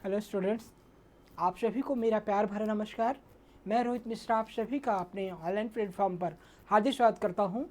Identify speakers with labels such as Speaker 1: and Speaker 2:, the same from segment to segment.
Speaker 1: Hello students, आप सभी को मेरा प्यार भरा नमस्कार। मैं रोहित मिश्रा आप सभी का अपने ऑनलाइन प्लेटफॉर्म पर हार्दिक स्वागत करता हूं।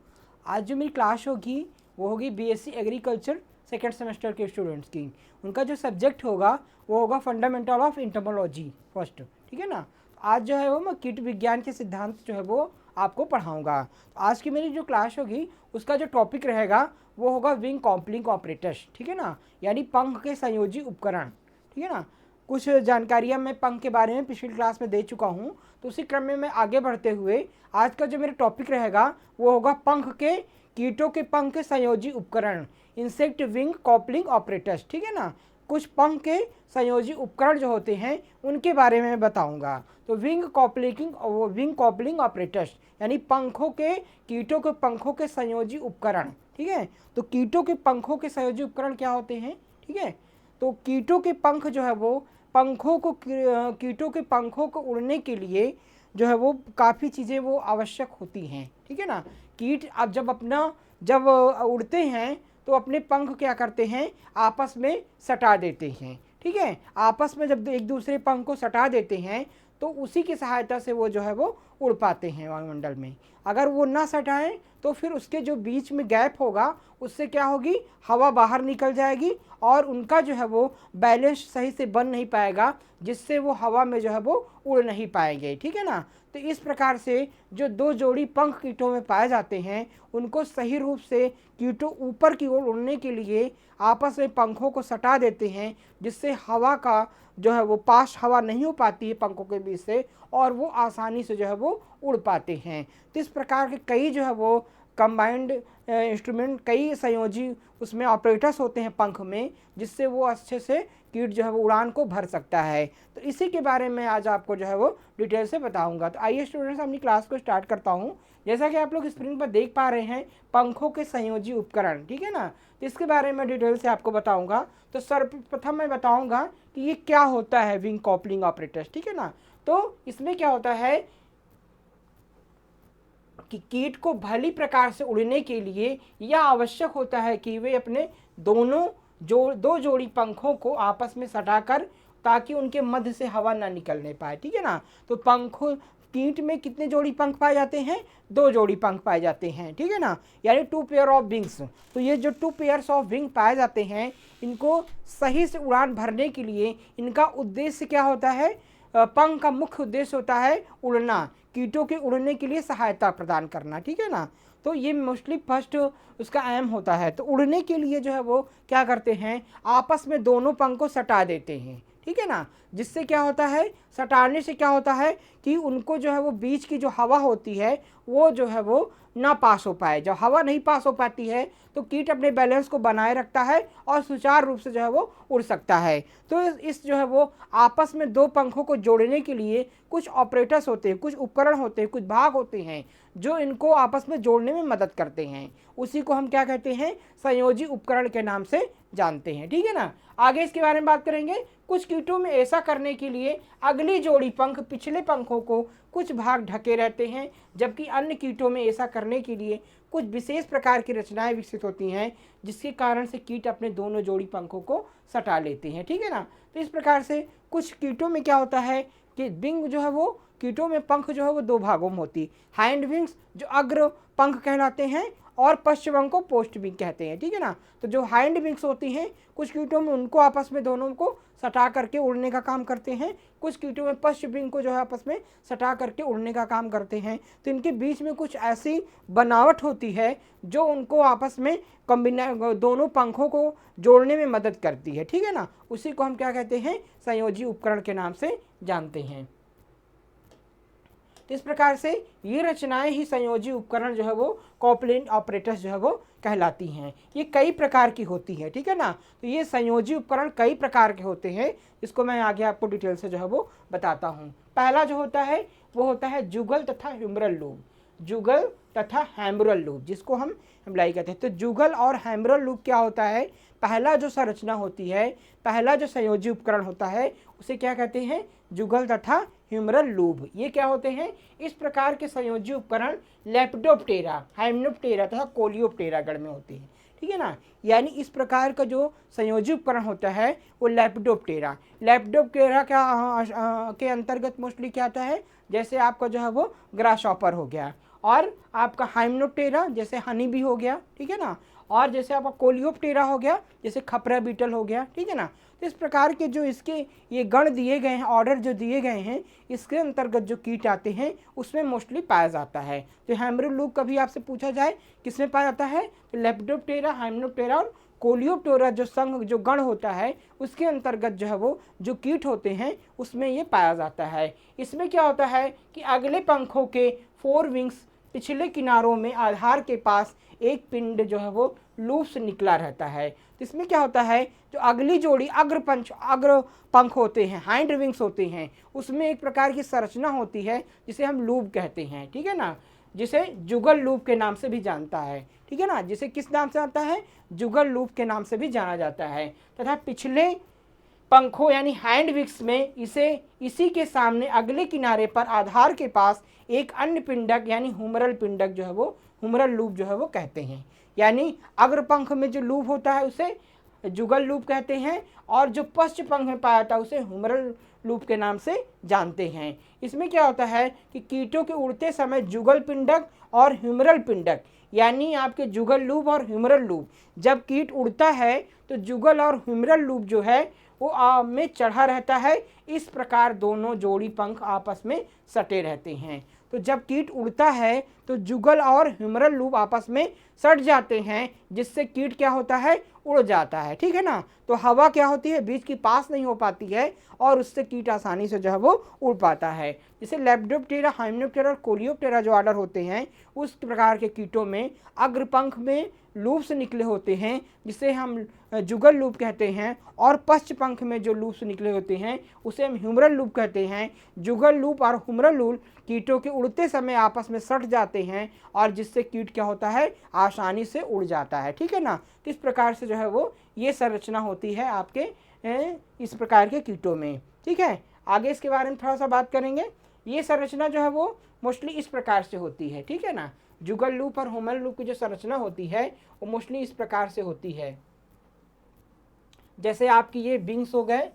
Speaker 1: आज जो मेरी क्लास होगी वो होगी बीएससी एग्रीकल्चर सेकेंड सेमेस्टर के स्टूडेंट्स की। उनका जो सब्जेक्ट होगा वो होगा फंडामेंटल ऑफ एंटोमोलॉजी फर्स्ट, ठीक है ना। आज जो है वो मैं कीट विज्ञान के सिद्धांत जो है वो आपको पढ़ाऊँगा। तो आज की मेरी जो क्लास होगी उसका जो टॉपिक रहेगा वो होगा विंग कॉम्पलिंग ऑपरेटर्स, ठीक है ना, यानी पंख के संयोजी उपकरण, ठीक है ना। कुछ जानकारियाँ मैं पंख के बारे में पिछली क्लास में दे चुका हूँ, तो उसी क्रम में मैं आगे बढ़ते हुए आज का जो मेरा टॉपिक रहेगा वो होगा पंख के कीटों के पंख के संयोजी उपकरण, इंसेक्ट विंग कॉपलिंग ऑपरेटर्स, ठीक है ना। कुछ पंख के संयोजी उपकरण जो होते हैं उनके बारे में मैं बताऊंगा। तो विंग कॉपलिंग ऑपरेटर्स यानी पंखों के कीटों के पंखों के संयोजी उपकरण, ठीक है। तो कीटों के पंखों के संयोजी उपकरण क्या होते हैं, ठीक है। तो कीटों के पंख जो है वो कीटों के पंखों को उड़ने के लिए जो है वो काफ़ी चीज़ें वो आवश्यक होती हैं, ठीक है ना। कीट अब जब उड़ते हैं तो अपने पंख क्या करते हैं, आपस में सटा देते हैं, ठीक है। आपस में जब एक दूसरे पंख को सटा देते हैं तो उसी की सहायता से वो जो है वो उड़ पाते हैं वायुमंडल में। अगर वो ना सटाएं तो फिर उसके जो बीच में गैप होगा उससे क्या होगी, हवा बाहर निकल जाएगी और उनका जो है वो बैलेंस सही से बन नहीं पाएगा, जिससे वो हवा में जो है वो उड़ नहीं पाएंगे, ठीक है ना। तो इस प्रकार से जो दो जोड़ी पंख कीटों में पाए जाते हैं उनको सही रूप से कीटों ऊपर की ओर उड़ने के लिए आपस में पंखों को सटा देते हैं, जिससे हवा का जो है वो पास हवा नहीं हो पाती है पंखों के बीच से और वो आसानी से जो है वो उड़ पाते हैं। तो इस प्रकार के कई जो है वो कंबाइंड इंस्ट्रूमेंट, कई संयोजी उसमें ऑपरेटर्स होते हैं पंख में, जिससे वो अच्छे से कीट जो है वो उड़ान को भर सकता है। तो इसी के बारे में आज आपको जो है वो डिटेल से बताऊंगा। तो आइए स्टूडेंट्स अपनी क्लास को स्टार्ट करता हूँ। जैसा कि आप लोग स्क्रीन पर देख पा रहे हैं पंखों के संयोजी उपकरण, ठीक है ना। तो इसके बारे में डिटेल से आपको बताऊंगा। तो सर्वप्रथम मैं बताऊंगा कि ये क्या होता है विंग कॉपलिंग ऑपरेटर्स, ठीक है ना। तो इसमें क्या होता है कि कीट को भली प्रकार से उड़ने के लिए यह आवश्यक होता है कि वे अपने दो जोड़ी पंखों को आपस में सटाकर, ताकि उनके मध्य से हवा ना निकलने पाए, ठीक है ना। तो कीट में कितने जोड़ी पंख पाए जाते हैं, दो जोड़ी पंख पाए जाते हैं, ठीक है ना, यानी 2 पेयर ऑफ विंग्स। तो ये जो 2 पेयर्स ऑफ विंग पाए जाते हैं इनको सही से उड़ान भरने के लिए इनका उद्देश्य क्या होता है, पंख का मुख्य उद्देश्य होता है उड़ना, कीटों के उड़ने के लिए सहायता प्रदान करना, ठीक है ना। तो ये मोस्टली फर्स्ट उसका एम होता है। तो उड़ने के लिए जो है वो क्या करते हैं, आपस में दोनों पंख को सटा देते हैं, ठीक है ना। जिससे क्या होता है, सटाने से क्या होता है कि उनको जो है वो बीच की जो हवा होती है वो जो है वो ना पास हो पाए। जब हवा नहीं पास हो पाती है तो कीट अपने बैलेंस को बनाए रखता है और सुचारू रूप से जो है वो उड़ सकता है। तो इस जो है वो आपस में दो पंखों को जोड़ने के लिए कुछ ऑपरेटर्स होते हैं, कुछ उपकरण होते हैं, कुछ भाग होते हैं जो इनको आपस में जोड़ने में मदद करते हैं। उसी को हम क्या कहते हैं, संयोजी उपकरण के नाम से जानते हैं, ठीक है ना। आगे इसके बारे में बात करेंगे। कुछ कीटों में ऐसा करने के लिए अगली जोड़ी पंख पिछले पंखों को कुछ भाग ढके रहते हैं, जबकि अन्य कीटों में ऐसा करने के लिए कुछ विशेष प्रकार की रचनाएं विकसित होती हैं, जिसके कारण से कीट अपने दोनों जोड़ी पंखों को सटा लेते हैं, ठीक है ना। तो इस प्रकार से कुछ कीटों में क्या होता है कि विंग जो है वो कीटों में पंख जो है वो दो भागों में होती है। हैंड विंग्स जो अग्र पंख कहलाते हैं और पश्च विंग को पोस्ट विंग कहते हैं, ठीक है ना। तो जो हाइंड विंग्स होती हैं कुछ कीटों में उनको आपस में दोनों को सटा करके उड़ने का काम करते हैं, कुछ कीटों में पश्च विंग को जो है आपस में सटा करके उड़ने का काम करते हैं। तो इनके बीच में कुछ ऐसी बनावट होती है जो उनको आपस में दोनों पंखों को जोड़ने में मदद करती है, ठीक है ना। उसी को हम क्या कहते हैं, संयोजी उपकरण के नाम से जानते हैं। तो इस प्रकार से ये रचनाएं ही संयोजी उपकरण जो है वो कॉपलिंग ऑपरेटर्स जो है वो कहलाती हैं। ये कई प्रकार की होती है, ठीक है ना। तो ये संयोजी उपकरण कई प्रकार के होते हैं, इसको मैं आगे आपको डिटेल से जो है वो बताता हूँ। पहला जो होता है वो होता है जुगल तथा ह्यूमरल लूप, जुगल तथा हैमरल लूप, जिसको हम हेमलाई कहते हैं। तो जुगल और हैमरल लूप क्या होता है, पहला जो संरचना होती है, पहला जो संयोजी उपकरण होता है उसे क्या कहते हैं, जुगल तथा ह्यूमरल लूप। ये क्या होते हैं, इस प्रकार के संयोजी उपकरण लेपिडोप्टेरा, हाइमेनोप्टेरा तथा कोलियोप्टेरा गण में होते हैं, ठीक है ना। यानी इस प्रकार का जो संयोजी उपकरण होता है वो लेपिडोप्टेरा। लेपिडोप्टेरा के अंतर्गत मोस्टली क्या आता है, जैसे आपका जो है वो ग्रासहॉपर हो गया, और आपका हाइमेनोप्टेरा जैसे हनी बी हो गया, ठीक है ना, और जैसे आपका कोलियोप्टेरा हो गया जैसे खपरा बीटल हो गया, ठीक है ना। तो इस प्रकार के जो इसके ये गण दिए गए हैं, ऑर्डर जो दिए गए हैं, इसके अंतर्गत जो कीट आते हैं उसमें मोस्टली पाया जाता है। तो हेमरोलूप कभी आपसे पूछा जाए किसमें पाया जाता है, तो लेपिडोप्टेरा, हाइमेनोप्टेरा और कोलियोप्टेरा जो संघ जो गण होता है उसके अंतर्गत जो है वो जो कीट होते हैं उसमें ये पाया जाता है। इसमें क्या होता है कि अगले पंखों के 4 विंग्स पिछले किनारों में आधार के पास एक पिंड जो है वो लूप से निकला रहता है। तो इसमें क्या होता है, जो अगली जोड़ी अग्र पंख होते हैं, हाइंड विंग्स होते हैं, उसमें एक प्रकार की संरचना होती है जिसे हम लूप कहते हैं, ठीक है ना, जिसे जुगल लूप के नाम से भी जानता है, ठीक है ना, जिसे किस नाम से आता है, जुगल लूप के नाम से भी जाना जाता है। तथा पिछले पंखों यानी हैंड विक्स में इसी के सामने अगले किनारे पर आधार के पास एक अन्य पिंडक यानी हुमरल पिंडक जो है वो हुमरल लूप जो है वो कहते हैं। यानी अग्र पंख में जो लूप होता है उसे जुगल लूप कहते हैं, और जो पश्च पंख में पाया जाता है उसे हुमरल लूप के नाम से जानते हैं। इसमें क्या होता है कि कीटों के उड़ते समय जुगल पिंडक और ह्यूमरल पिंडक यानी आपके जुगल लूप और ह्यूमरल लूप, जब कीट उड़ता है तो जुगल और ह्यूमरल लूप जो है वो में चढ़ा रहता है। इस प्रकार दोनों जोड़ी पंख आपस में सटे रहते हैं। तो जब कीट उड़ता है तो जुगल और ह्यूमरल लूप आपस में सट जाते हैं, जिससे कीट क्या होता है, उड़ जाता है, ठीक है ना। तो हवा क्या होती है, बीच की पास नहीं हो पाती है और उससे कीट आसानी से जो है वो उड़ पाता है। जैसे लेपिडोप्टेरा, हाइमेनोप्टेरा और कोलियोप्टेरा जो ऑर्डर होते हैं उस प्रकार के कीटों में अग्रपंख में लूप से निकले होते हैं जिसे हम जुगल लूप कहते हैं, और पश्च पंख में जो लूप से निकले होते हैं उसे हम ह्यूमरल लूप कहते हैं। जुगल लूप और ह्यूमरल लूप कीटों के उड़ते समय आपस में सट जाते हैं और जिससे कीट क्या होता है, आसानी से उड़ जाता है, ठीक है ना। किस प्रकार से जो है वो ये संरचना होती है आपके इस प्रकार के कीटों में, ठीक है। आगे इसके बारे में थोड़ा सा बात करेंगे। ये संरचना जो है वो मोस्टली इस प्रकार से होती है, ठीक है ना। जुगल लूप और ह्यूमरल लूप की जो संरचना होती है वो मोस्टली इस प्रकार से होती है। जैसे आपकी ये विंग्स हो गए,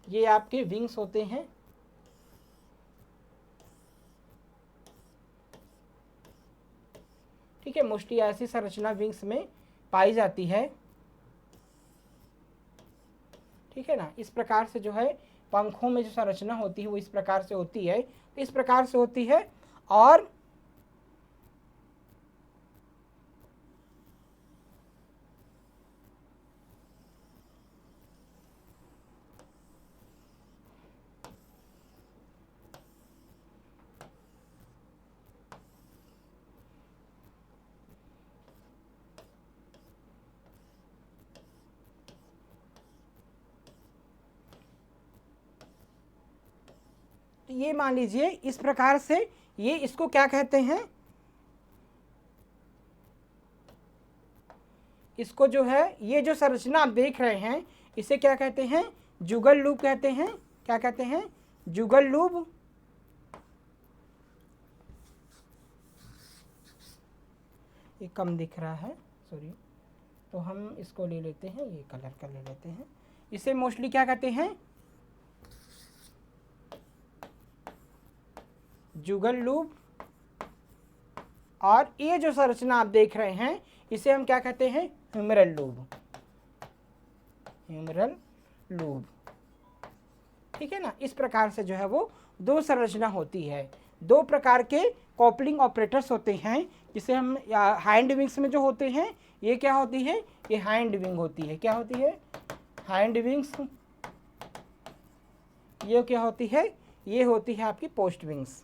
Speaker 1: ये आपके विंग्स होते हैं, ठीक है। मोस्टली ऐसी संरचना विंग्स में पाई जाती है, ठीक है ना। इस प्रकार से जो है पंखों में जो संरचना होती है वो इस प्रकार से होती है, इस प्रकार से होती है। और ये मान लीजिए इस प्रकार से, ये इसको क्या कहते हैं, इसको जो है ये जो संरचना आप देख रहे हैं इसे क्या कहते हैं, जुगल लूप कहते हैं। क्या कहते हैं, जुगल लूप। ये कम दिख रहा है, सॉरी, तो हम इसको ले लेते हैं, ये कलर का ले लेते हैं। इसे मोस्टली क्या कहते हैं, जुगल लूप। और ये जो संरचना आप देख रहे हैं इसे हम क्या कहते हैं, ह्यूमरल लूप, ह्यूमरल लूप, ठीक है ना। इस प्रकार से जो है वो दो संरचना होती है। दो प्रकार के कॉपलिंग ऑपरेटर्स होते हैं जिसे हम हाइंड विंग्स में जो होते हैं, ये क्या होती है, ये हाइंड विंग होती है। क्या होती है, हाइंड विंग्स। ये क्या होती है, ये होती है आपकी पोस्ट विंग्स,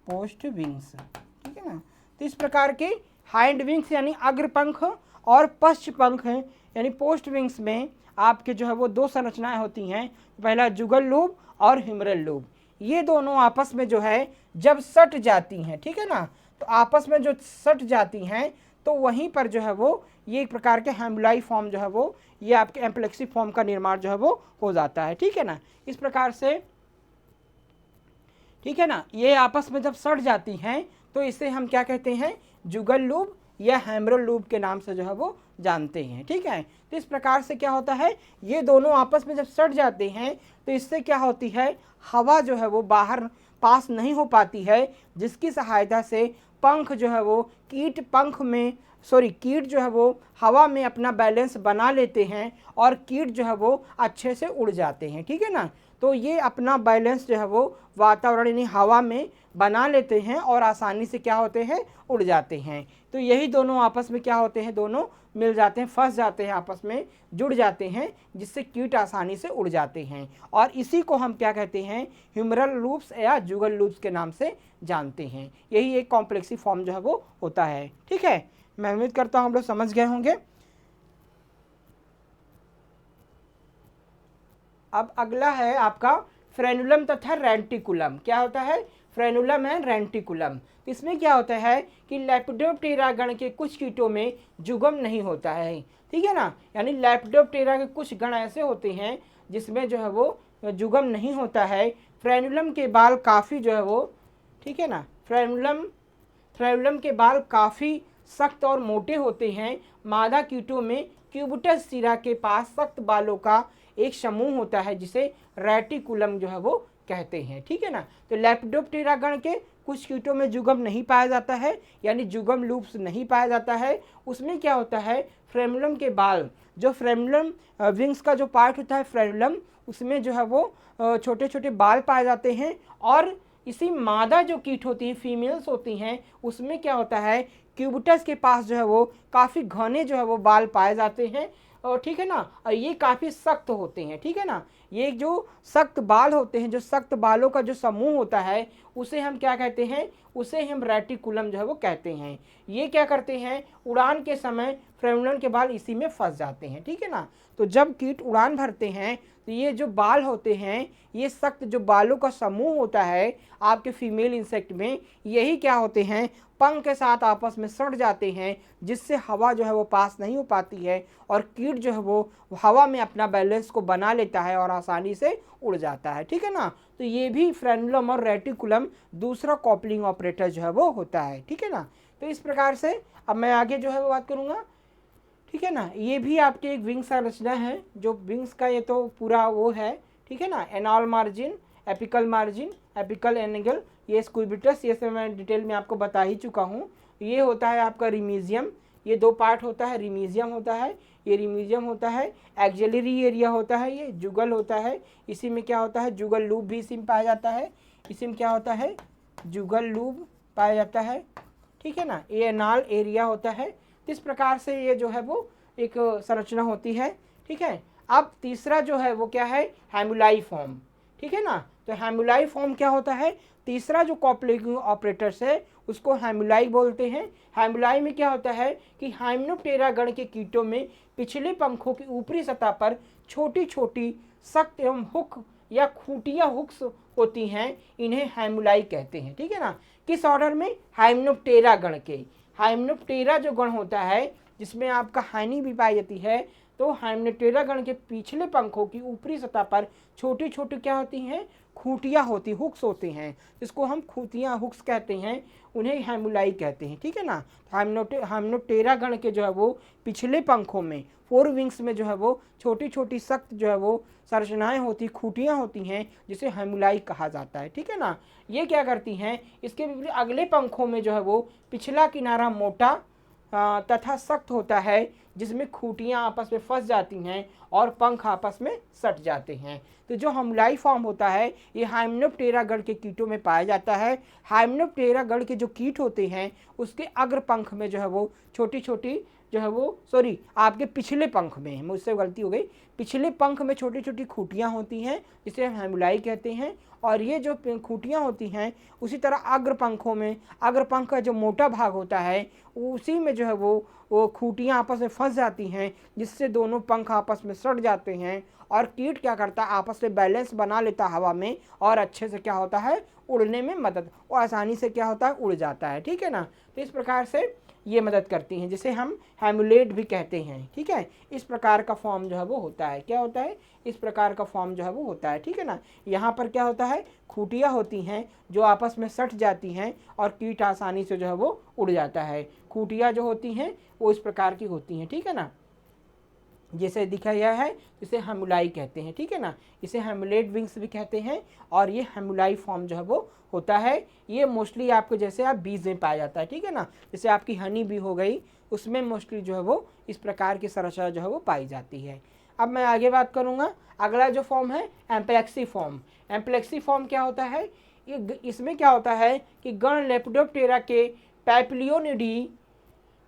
Speaker 1: पोस्ट विंग्स, ठीक है ना। तो इस प्रकार के हाइंड विंग्स यानी अग्रपंख और पश्च पंख यानी पोस्ट विंग्स में आपके जो है वो दो संरचनाएं होती हैं। पहला जुगल लूप और ह्यूमरल लूप। ये दोनों आपस में जो है जब सट जाती हैं, ठीक है ना, तो आपस में जो सट जाती हैं तो वहीं पर जो है वो ये एक प्रकार के हेमुलाई फॉर्म जो है वो ये आपके एम्प्लेक्सी फॉर्म का निर्माण जो है वो हो जाता है। ठीक है ना, इस प्रकार से, ठीक है ना, ये आपस में जब सड़ जाती हैं तो इसे हम क्या कहते हैं, जुगल लूप या हेमरल लूप के नाम से जो है वो जानते हैं। ठीक है, तो इस प्रकार से क्या होता है, ये दोनों आपस में जब सड़ जाते हैं तो इससे क्या होती है, हवा जो है वो बाहर पास नहीं हो पाती है, जिसकी सहायता से पंख जो है वो कीट जो है वो हवा में अपना बैलेंस बना लेते हैं और कीट जो है वो अच्छे से उड़ जाते हैं। ठीक है ना, तो ये अपना बैलेंस जो है वो वातावरण यानी हवा में बना लेते हैं और आसानी से क्या होते हैं, उड़ जाते हैं। तो यही दोनों आपस में क्या होते हैं, दोनों मिल जाते हैं, फंस जाते हैं, आपस में जुड़ जाते हैं, जिससे कीट आसानी से उड़ जाते हैं। और इसी को हम क्या कहते हैं, ह्यूमरल लूप्स या जुगल लूप्स के नाम से जानते हैं। यही एक कॉम्प्लेक्सी फॉर्म जो है वो होता है। ठीक है, मैं उम्मीद करता हूँ हम लोग समझ गए होंगे। अब अगला है आपका फ्रेनुलम तथा रेंटिकुलम। क्या होता है, फ्रेनुलम एंड रेंटिकुलम। इसमें क्या होता है कि लेपिडोप्टेरा गण के कुछ कीटों में जुगम नहीं होता है। ठीक है ना, यानी लेपिडोप्टेरा के कुछ गण ऐसे होते हैं जिसमें जो है वो जुगम नहीं होता है। फ्रेनुलम के बाल काफ़ी जो है वो, ठीक है ना, फ्रेनुलम के बाल काफ़ी सख्त और मोटे होते हैं। मादा कीटों में क्यूबिटस सिरा के पास सख्त बालों का एक समूह होता है जिसे रेटिकुलम जो है वो कहते हैं। ठीक है ना, तो लेपिडोप्टेरा गण के कुछ कीटों में जुगम नहीं पाया जाता है, यानी जुगम लूप्स नहीं पाया जाता है। उसमें क्या होता है, फ्रेनुलम के बाल, जो फ्रेनुलम विंग्स का जो पार्ट होता है फ्रेनुलम, उसमें जो है वो छोटे छोटे बाल पाए जाते हैं। और इसी मादा जो कीट होती हैं, फीमेल्स होती हैं, उसमें क्या होता है, क्यूबिटस के पास जो है वो काफ़ी घने जो है वो बाल पाए जाते हैं। और ठीक है ना, और ये काफ़ी सख्त होते हैं। ठीक है ना, ये जो सख्त बाल होते हैं, जो सख्त बालों का जो समूह होता है, उसे हम क्या कहते हैं, उसे हम रेटिकुलम जो है वो कहते हैं। ये क्या करते हैं, उड़ान के समय फ्रेनुलम के बाल इसी में फंस जाते हैं। ठीक है ना, तो जब कीट उड़ान भरते हैं तो ये जो बाल होते हैं, ये सख्त जो बालों का समूह होता है आपके फीमेल इंसेक्ट में, यही क्या होते हैं, पंख के साथ आपस में सड़ जाते हैं, जिससे हवा जो है वो पास नहीं हो पाती है और कीट जो है वो हवा में अपना बैलेंस को बना लेता है और आसानी से उड़ जाता है। ठीक है ना, तो ये भी फ्रेनुलम और रेटिकुलम दूसरा कॉपलिंग ऑपरेटर जो है वो होता है। ठीक है ना, तो इस प्रकार से अब मैं आगे जो है वो बात करूँगा। ठीक है ना, ये भी आपके एक विंग संरचना है, जो विंग्स का ये तो पूरा वो है। ठीक है ना, एनाल मार्जिन, एपिकल एंगल, ये स्क्यूबिटस, ये सब मैं डिटेल में आपको बता ही चुका हूँ। ये होता है आपका रिमीजियम, ये दो पार्ट होता है, रिमीजियम होता है, ये रिमीजियम होता है, एक्सिलरी एरिया होता है, ये जुगल होता है। इसी में क्या होता है, जुगल लूप भी इसी में पाया जाता है। इसी में क्या होता है, जुगल लूप पाया जाता है। ठीक है ना, ये एनाल एरिया होता है। इस प्रकार से ये जो है वो एक संरचना होती है। ठीक है, अब तीसरा जो है वो क्या है, हेमुलाई फॉर्म। ठीक है ना, तो हेमुलाई फॉर्म क्या होता है, तीसरा जो कॉपलिंग ऑपरेटर्स है उसको हेमुलाई बोलते हैं। हेमुलाई में क्या होता है कि हाइमेनोप्टेरा गण के कीटों में पिछले पंखों की ऊपरी सतह पर छोटी छोटी सख्त एवं हुक या खूंटियां हुक्स होती हैं, इन्हें हेमुलाई कहते हैं। ठीक है ना, किस ऑर्डर में, हाइमेनोप्टेरा गण के। हाइमेनोप्टेरा जो गण होता है जिसमें आपका हाइनी भी पाई जाती है, तो हाइमेनोप्टेरा गण के पिछले पंखों की ऊपरी सतह पर छोटी छोटी क्या होती हैं, खूंटियाँ होती, हुक्स होते हैं, जिसको हम खूंटियाँ हुक्स कहते हैं, उन्हें हेमुलाई कहते हैं। ठीक है ना, हाइमेनोप्टेरा गण के जो है वो पिछले पंखों में, फोर विंग्स में जो है वो छोटी छोटी सख्त जो है वो संरचनाएं होती, खूंटियाँ होती हैं, जिसे हेमुलाई कहा जाता है। ठीक है ना, ये क्या करती हैं, इसके विपरीत अगले पंखों में जो है वो पिछला किनारा मोटा तथा सख्त होता है, जिसमें खूंटियाँ आपस में फंस जाती हैं और पंख आपस में सट जाते हैं। तो जो हेमुलाई फॉर्म होता है ये हाइमेनोप्टेरा गण के कीटों में पाया जाता है। हाइमेनोप्टेरा गण के जो कीट होते हैं उसके अग्र पंख में जो है वो छोटी छोटी जो है वो, सॉरी आपके पिछले पंख में, मुझसे गलती हो गई, पिछले पंख में छोटी छोटी खूंटियाँ होती हैं, जिसे हम हेमुलाई कहते हैं। और ये जो खूंटियाँ होती हैं उसी तरह अग्र पंखों में, अग्र पंख का जो मोटा भाग होता है उसी में जो है वो खूंटियाँ आपस में फंस जाती हैं, जिससे दोनों पंख आपस में सट जाते हैं और कीट क्या करता है, आपस में बैलेंस बना लेता हवा में और अच्छे से क्या होता है, उड़ने में मदद, और आसानी से क्या होता है, उड़ जाता है। ठीक है ना, तो इस प्रकार से ये मदद करती हैं, जिसे हम हेमुलेट भी कहते हैं। ठीक है, इस प्रकार का फॉर्म जो है वो होता है। क्या होता है? इस प्रकार का फॉर्म जो है वो होता है। ठीक है ना, यहाँ पर क्या होता है, खूंटियाँ होती हैं जो आपस में सट जाती हैं और कीट आसानी से जो है वो उड़ जाता है। खूंटियाँ जो होती हैं वो इस प्रकार की होती हैं। ठीक है ना, जैसे दिखाया है इसे हेमुलाई कहते हैं। ठीक है ना, इसे हेमुलेट विंग्स भी कहते हैं और ये हेमुलाई फॉर्म जो है वो होता है। ये मोस्टली आपको जैसे आप बीज में पाया जाता है। ठीक है ना, जैसे आपकी हनी बी हो गई, उसमें मोस्टली जो है वो इस प्रकार की संरचना जो है वो पाई जाती है। अब मैं आगे बात करूँगा। अगला जो फॉर्म है एम्प्लेक्सी फॉर्म। एम्प्लेक्सी फॉर्म क्या होता है? ये इसमें क्या होता है कि गण लेपिडोप्टेरा के पैप्लियोनिडी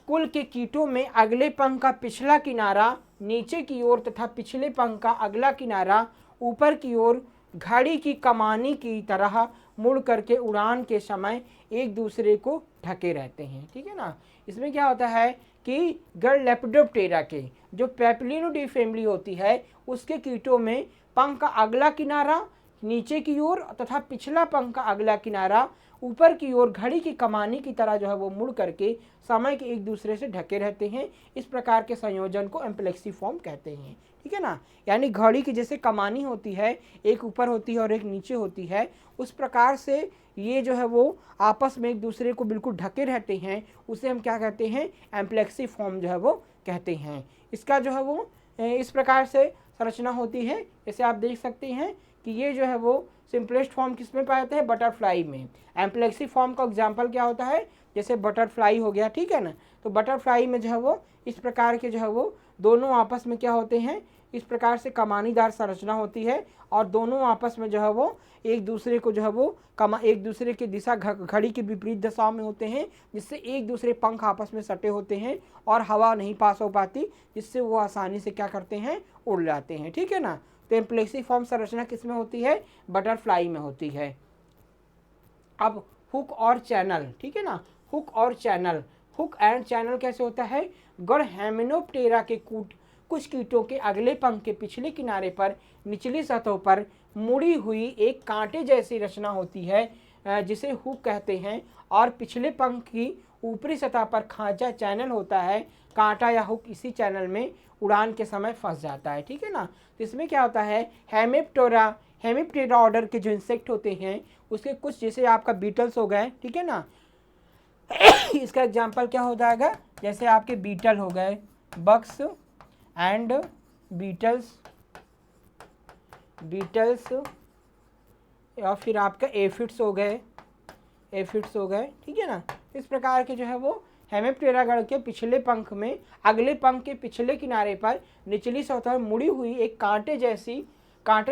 Speaker 1: कुल के कीटों में अगले पंख का पिछला किनारा नीचे की ओर तथा पिछले पंख का अगला किनारा ऊपर की ओर घड़ी की कमानी की तरह मुड़ करके उड़ान के समय एक दूसरे को ढके रहते हैं। ठीक है ना, इसमें क्या होता है कि गण लेपिडोप्टेरा के जो पैप्लियोनिडी फैमिली होती है उसके कीटों में पंख का अगला किनारा नीचे की ओर तथा पिछला पंख का अगला किनारा ऊपर की ओर घड़ी की कमानी की तरह जो है वो मुड़ करके समय के एक दूसरे से ढके रहते हैं। इस प्रकार के संयोजन को एम्प्लेक्सी फॉर्म कहते हैं। ठीक है ना, यानी घड़ी की जैसे कमानी होती है, एक ऊपर होती है और एक नीचे होती है, उस प्रकार से ये जो है वो आपस में एक दूसरे को बिल्कुल ढके रहते हैं। उसे हम क्या कहते हैं? एम्प्लेक्सी फॉर्म जो है वो कहते हैं। इसका जो है वो इस प्रकार से संरचना होती है। जैसे आप देख सकते हैं कि ये जो है वो सिंपलेस्ट फॉर्म किस में पाए जाते हैं? बटरफ्लाई में। एम्प्लेक्सी फॉर्म का एग्जाम्पल क्या होता है? जैसे बटरफ्लाई हो गया। ठीक है ना, तो बटरफ्लाई में जो है वो इस प्रकार के जो है वो दोनों आपस में क्या होते हैं, इस प्रकार से कमानीदार संरचना होती है और दोनों आपस में जो है वो एक दूसरे को जो है वो एक दूसरे की दिशा घड़ी की विपरीत दिशाओं में होते हैं, जिससे एक दूसरे पंख आपस में सटे होते हैं और हवा नहीं पास हो पाती, जिससे वो आसानी से क्या करते हैं? उड़ जाते हैं। ठीक है ना, तो एम्प्लेक्सी फॉर्म संरचना किस में होती है? बटरफ्लाई में होती है। अब हुक और चैनल। ठीक है ना, हुक और चैनल, हुक एंड चैनल कैसे होता है? गण हेमिनोप्टेरा के कुछ कीटों के अगले पंख के पिछले किनारे पर निचली सतहों पर मुड़ी हुई एक कांटे जैसी रचना होती है जिसे हुक कहते हैं, और पिछले पंख की ऊपरी सतह पर खांचा चैनल होता है। कांटा या हुक इसी चैनल में उड़ान के समय फंस जाता है। ठीक है ना, तो इसमें क्या होता है? हेमिप्टेरा ऑर्डर के जो इंसेक्ट होते हैं उसके कुछ, जैसे आपका बीटल्स हो गए। ठीक है ना, इसका एग्जाम्पल क्या हो जाएगा? जैसे आपके बीटल हो गए, बग्स एंड बीटल्स या फिर आपका एफिड्स हो गए, ठीक है ना। इस प्रकार के जो है वो हेमिप्टेरा गण के पिछले पंख में अगले पंख के पिछले किनारे पर निचली सतह मुड़ी हुई एक कांटे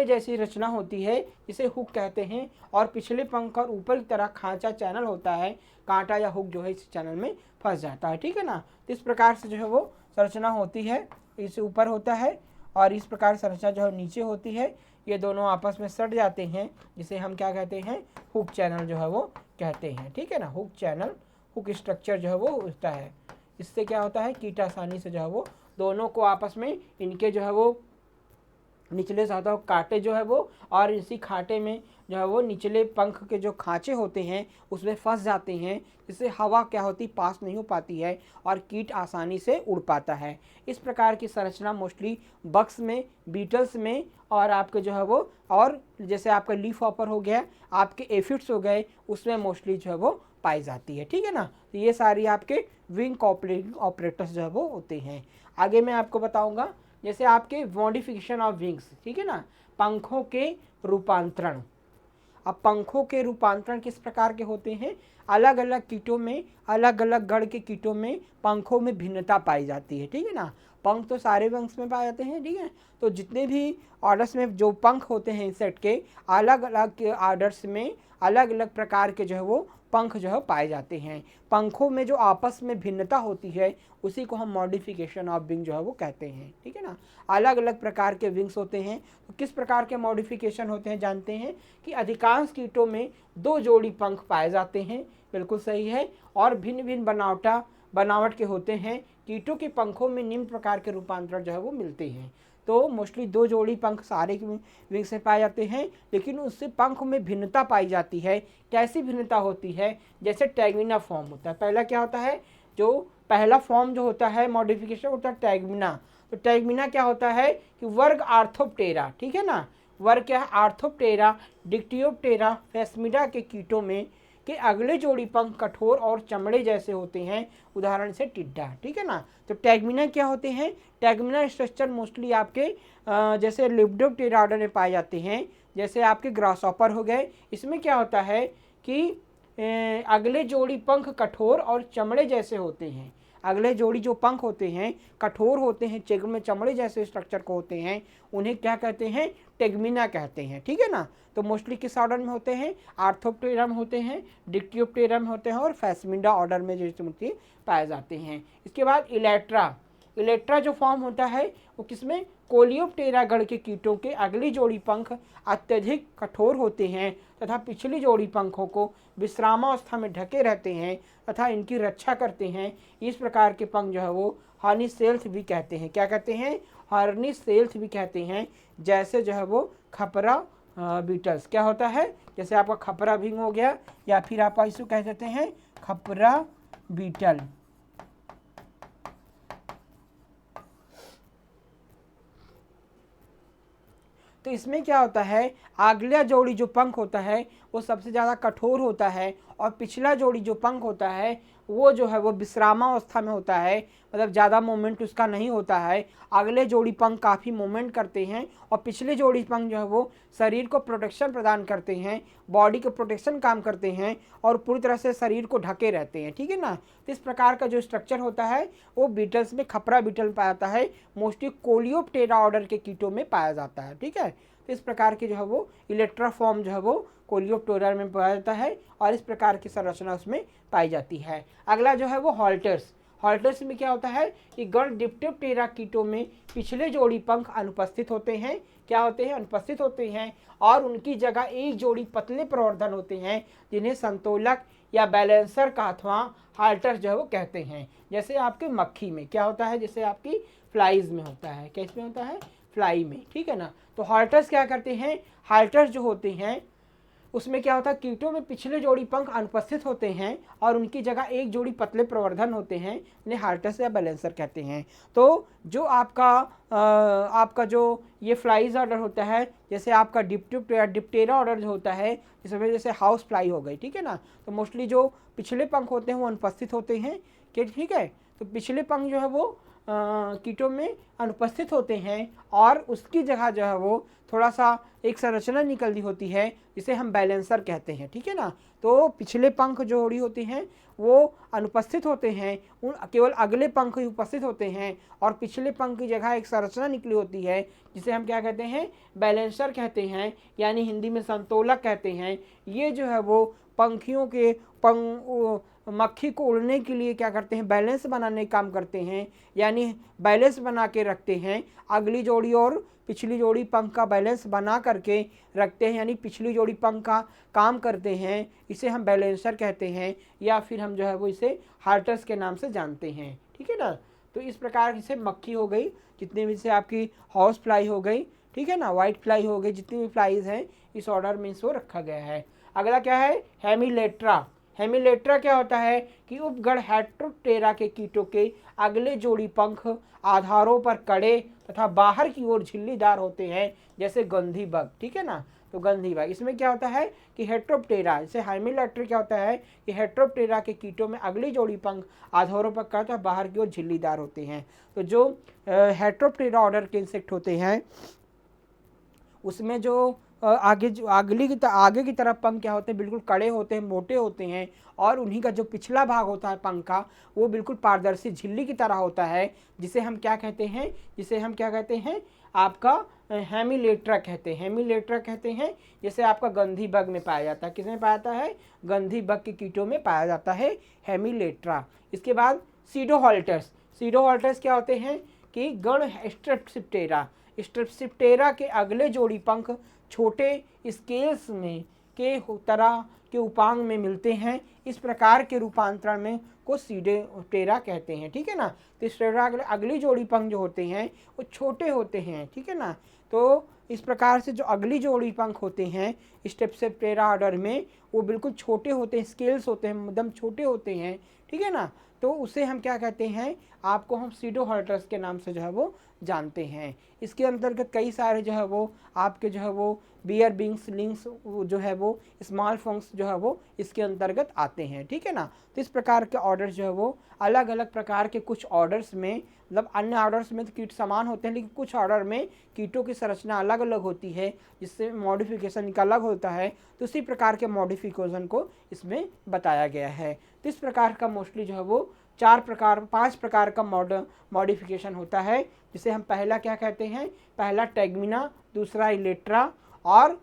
Speaker 1: जैसी रचना होती है, जिसे हुक कहते हैं, और पिछले पंख और ऊपर की तरह खांचा चैनल होता है। कांटा या हुक जो है इस चैनल में फंस जाता है। ठीक है ना, तो इस प्रकार से जो है वो संरचना होती है। इस ऊपर होता है और इस प्रकार संरचना जो है नीचे होती है। ये दोनों आपस में सट जाते हैं, जिसे हम क्या कहते हैं? हुक चैनल जो है वो कहते हैं। ठीक है ना, हुक चैनल, हुक स्ट्रक्चर जो है वो होता है। इससे क्या होता है? कीट आसानी से जो है वो दोनों को आपस में इनके जो है वो निचले सतह कांटे जो है वो, और इसी खांटे में जो है वो निचले पंख के जो खांचे होते हैं उसमें फंस जाते हैं, जिससे हवा क्या होती पास नहीं हो पाती है और कीट आसानी से उड़ पाता है। इस प्रकार की संरचना मोस्टली बग्स में, बीटल्स में, और आपके जो है वो, और जैसे आपका लीफ हॉपर हो गया, आपके एफिड्स हो गए, उसमें मोस्टली जो है वो पाई जाती है। ठीक है ना, तो ये सारी आपके विंग ऑपरेटर्स जो है वो होते हैं। आगे मैं आपको बताऊँगा जैसे आपके मॉडिफिकेशन ऑफ विंग्स। ठीक है ना, पंखों के रूपांतरण। अब पंखों के रूपांतरण किस प्रकार के होते हैं? अलग अलग कीटों में, अलग अलग गण के कीटों में पंखों में भिन्नता पाई जाती है। ठीक है ना, पंख तो सारे वंश में पाए जाते हैं। ठीक है, तो जितने भी ऑर्डर्स में जो पंख होते हैं इंसेक्ट के, अलग अलग ऑर्डर्स में अलग अलग प्रकार के जो है वो पंख जो है पाए जाते हैं। पंखों में जो आपस में भिन्नता होती है उसी को हम मॉडिफिकेशन ऑफ विंग जो है वो कहते हैं। ठीक है ना, अलग अलग प्रकार के विंग्स होते हैं। तो किस प्रकार के मॉडिफिकेशन होते हैं जानते हैं कि अधिकांश कीटों में 2 जोड़ी पंख पाए जाते हैं, बिल्कुल सही है, और भिन्न भिन्न बनावट के होते हैं। कीटों के पंखों में निम्न प्रकार के रूपांतरण जो है वो मिलते हैं। तो मोस्टली 2 जोड़ी पंख सारे विंग्स में पाए जाते हैं, लेकिन उससे पंख में भिन्नता पाई जाती है। कैसी भिन्नता होती है? जैसे टैगिना फॉर्म होता है। पहला क्या होता है? जो पहला फॉर्म जो होता है मॉडिफिकेशन होता है टैगमिना। तो टैगमिना क्या होता है कि वर्ग आर्थोप्टेरा, ठीक है ना, वर्ग क्या है आर्थोप्टेरा, डिक्टियोप्टेरा, फेस्मिडा के कीटों में के अगले जोड़ी पंख कठोर और चमड़े जैसे होते हैं, उदाहरण से टिड्डा, ठीक है ना। तो टैगमिना क्या होते हैं, टैगमिना स्ट्रक्चर मोस्टली आपके जैसे लेपिडोप्टेरा ऑर्डर में पाए जाते हैं, जैसे आपके ग्रासहॉपर हो गए। इसमें क्या होता है कि अगले जोड़ी पंख कठोर और चमड़े जैसे होते हैं, अगले जोड़ी जो पंख होते हैं कठोर होते हैं, चिग्र में चमड़े जैसे स्ट्रक्चर को होते हैं, उन्हें क्या कहते हैं, टेगमिना कहते हैं, ठीक है ना। तो मोस्टली किस ऑर्डर में होते हैं, आर्थोप्टेरा में होते हैं, डिक्टियोप्टेरा में होते हैं और फेस्मिडा ऑर्डर में जो मूर्ति पाए जाते हैं। इसके बाद इलेक्ट्रा, इलेक्ट्रा जो फॉर्म होता है वो किसमें, कोलियोप्टेरा गण के कीटों के अगली जोड़ी पंख अत्यधिक कठोर होते हैं तथा पिछली जोड़ी पंखों को विश्रामावस्था में ढके रहते हैं तथा इनकी रक्षा करते हैं। इस प्रकार के पंख जो है वो हॉर्नी सेल्स भी कहते हैं, क्या कहते हैं, हॉर्नी सेल्स भी कहते हैं। जैसे जो है वो खपरा बीटल्स क्या होता है, जैसे आपका खपरा भिंग हो गया या फिर आप इसको कह देते हैं खपरा बीटल। तो इसमें क्या होता है, अगला जोड़ी जो पंख होता है वो सबसे ज़्यादा कठोर होता है और पिछला जोड़ी जो पंख होता है वो जो है वो विश्रामावस्था में होता है, मतलब ज़्यादा मूवमेंट उसका नहीं होता है। अगले जोड़ी पंख काफ़ी मूवमेंट करते हैं और पिछले जोड़ी पंख जो है वो शरीर को प्रोटेक्शन प्रदान करते हैं, बॉडी को प्रोटेक्शन काम करते हैं और पूरी तरह से शरीर को ढके रहते हैं, ठीक है ना। तो इस प्रकार का जो स्ट्रक्चर होता है वो बीटल्स में खपरा बीटल पाया जाता है, मोस्टली कोलियोप्टेरा ऑर्डर के कीटों में पाया जाता है, ठीक है। तो इस प्रकार की जो है वो इलेक्ट्रा फॉर्म जो है वो कोलियोप्टेरा में पाया जाता है और इस प्रकार की संरचना उसमें पाई जाती है। अगला जो है वो हॉल्टर्स, हॉल्टर्स में क्या होता है कि गण डिप्टियोप्टेरा कीटों में पिछले जोड़ी पंख अनुपस्थित होते हैं, क्या होते हैं, अनुपस्थित होते हैं और उनकी जगह एक जोड़ी पतले प्रवर्धन होते हैं जिन्हें संतोलक या बैलेंसर का अथवा हॉल्टर्स जो है वो कहते हैं। जैसे आपके मक्खी में क्या होता है, जैसे आपकी फ्लाइज में होता है, कैसे में होता है, फ्लाई में, ठीक है ना। तो हॉल्टर्स क्या करते हैं, हॉल्टर्स जो होते हैं उसमें क्या होता है, कीटों में पिछले जोड़ी पंख अनुपस्थित होते हैं और उनकी जगह एक जोड़ी पतले प्रवर्धन होते हैं, इन्हें हॉल्टर्स या बैलेंसर कहते हैं। तो जो आपका जो ये फ्लाइज ऑर्डर होता है, जैसे आपका डिप्टेरा ऑर्डर जो होता है, जिसमें जैसे हाउस फ्लाई हो गई, ठीक है ना। तो मोस्टली जो पिछले पंख होते हैं वो अनुपस्थित होते हैं, ठीक है। तो पिछले पंख जो है वो कीटों में अनुपस्थित होते हैं और उसकी जगह जो है वो थोड़ा सा एक संरचना निकलती होती है जिसे हम बैलेंसर कहते हैं, ठीक है ना। तो पिछले पंख जोड़ी होते हैं वो अनुपस्थित होते हैं, उन केवल अगले पंख ही उपस्थित होते हैं और पिछले पंख की जगह एक संरचना निकली होती है जिसे हम क्या कहते हैं, बैलेंसर कहते हैं, यानी हिंदी में संतोलक कहते हैं। ये जो है वो पंखियों के मक्खी को उड़ने के लिए क्या करते हैं, बैलेंस बनाने का काम करते हैं, यानी बैलेंस बना के रखते हैं, अगली जोड़ी और पिछली जोड़ी पंख का बैलेंस बना करके रखते हैं, यानी पिछली जोड़ी पंख का काम करते हैं, इसे हम बैलेंसर कहते हैं या फिर हम जो है वो इसे हॉल्टर्स के नाम से जानते हैं, ठीक है ना। तो इस प्रकार से मक्खी हो गई, जितने भी से आपकी हाउस फ्लाई हो गई, ठीक है ना, वाइट फ्लाई हो गई, जितनी भी फ्लाइज हैं इस ऑर्डर में इसको रखा गया है। अगला क्या है, हेमिलेट्रा। हेमिलेट्रा क्या होता है कि उपगण हेट्रोप्टेरा के कीटों के अगले जोड़ी पंख आधारों पर कड़े तथा बाहर की ओर झिल्लीदार होते हैं, जैसे गंधी बग, ठीक है ना। तो गंधी बग, इसमें क्या होता है कि हेट्रोप्टेरा, जैसे हेमिलेट्रा क्या होता है कि हेट्रोप्टेरा के कीटों में अगली जोड़ी पंख आधारों पर कड़े तथा बाहर की ओर झिल्लीदार होते हैं। तो जो हेट्रोप्टेरा ऑर्डर के इंसेक्ट होते हैं उसमें जो आगे की तरफ पंख क्या होते हैं, बिल्कुल कड़े होते हैं, मोटे होते हैं और उन्हीं का जो पिछला भाग होता है पंख का वो बिल्कुल पारदर्शी झिल्ली की तरह होता है, जिसे हम क्या कहते हैं, आपका हेमिलेट्रा कहते हैं, हेमिलेट्रा कहते हैं। जैसे आपका गंधी बग में पाया जाता है, किसमें पाया जाता है, गंधी बग के कीटों में पाया जाता है हेमिलेट्रा। इसके बाद सीडोहॉल्टर्स, सीडोहॉल्टर्स क्या होते हैं कि गण स्ट्रेप्सिप्टेरा, स्ट्रेप्सिप्टेरा के अगले जोड़ी पंख छोटे स्केल्स में के तरह के उपांग में मिलते हैं, इस प्रकार के रूपांतरण में को सीडोप्टेरा कहते हैं, ठीक है ना। तो स्टेरा के अगली जोड़ी पंख जो होते हैं वो छोटे होते हैं, ठीक है ना। तो इस प्रकार से जो अगली जोड़ी पंख होते हैं स्टेप्सिप्टेरा ऑर्डर में वो बिल्कुल छोटे होते हैं, स्केल्स होते हैं, एकदम छोटे होते हैं, ठीक है ना। तो उसे हम क्या कहते हैं, आपको हम सीडोहर्टर्स के नाम से जो है वो जानते हैं। इसके अंतर्गत कई सारे जो है वो आपके जो है वो बियर बिंग्स लिंक्स जो है वो स्मॉल फंक्स जो है वो इसके अंतर्गत आते हैं, ठीक है ना। तो इस प्रकार के ऑर्डर्स जो है वो अलग अलग प्रकार के कुछ ऑर्डर्स में, मतलब अन्य ऑर्डर्स में तो कीट समान होते हैं, लेकिन कुछ ऑर्डर में कीटों की संरचना अलग अलग होती है, जिससे मॉडिफिकेशन इनका अलग होता है। तो इसी प्रकार के मॉडिफिकेशन को इसमें बताया गया है। तो इस प्रकार का मोस्टली जो है वो 5 प्रकार का मॉडिफिकेशन होता है, जिसे हम पहला क्या कहते हैं, पहला टेगमिना, दूसरा इलेट्रा, और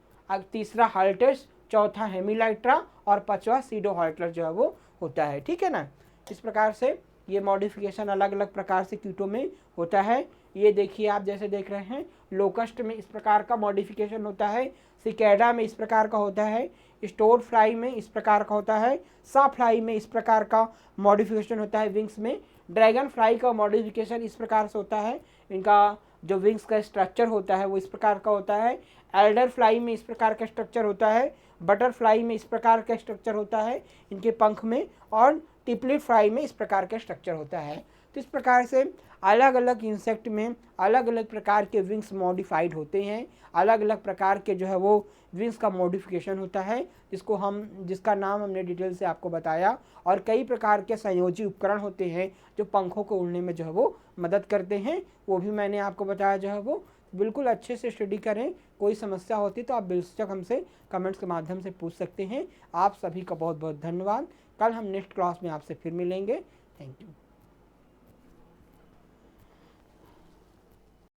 Speaker 1: तीसरा हाल्टेस, चौथा हेमिलाइट्रा, और पांचवा सीडोहार्टर जो है वो होता है, ठीक है ना। इस प्रकार से ये मॉडिफिकेशन अलग अलग प्रकार से कीटों में होता है। ये देखिए, आप जैसे देख रहे हैं, लोकस्ट में इस प्रकार का मॉडिफिकेशन होता है, सिकेडा में इस प्रकार का होता है, स्टोर फ्लाई में इस प्रकार का होता है, सा फ्लाई में इस प्रकार का मॉडिफिकेशन होता है विंग्स में, ड्रैगन फ्लाई का मॉडिफिकेशन इस प्रकार से होता है, इनका जो विंग्स का स्ट्रक्चर होता है वो इस प्रकार का होता है, एल्डर फ्लाई में इस प्रकार का स्ट्रक्चर होता है, बटरफ्लाई में इस प्रकार का स्ट्रक्चर होता है इनके पंख में, और टिपलिट फ्लाई में इस प्रकार का स्ट्रक्चर होता है। तो इस प्रकार से अलग अलग इंसेक्ट में अलग अलग प्रकार के विंग्स मॉडिफाइड होते हैं, अलग अलग प्रकार के जो है वो विंग्स का मॉडिफिकेशन होता है, जिसका नाम हमने डिटेल से आपको बताया। और कई प्रकार के संयोजी उपकरण होते हैं जो पंखों को उड़ने में जो है वो मदद करते हैं, वो भी मैंने आपको बताया जो है वो। बिल्कुल अच्छे से स्टडी करें, कोई समस्या होती तो आप बेशक हमसे कमेंट्स के माध्यम से पूछ सकते हैं। आप सभी का बहुत बहुत धन्यवाद। कल हम नेक्स्ट क्लास में आपसे फिर मिलेंगे। Thank you.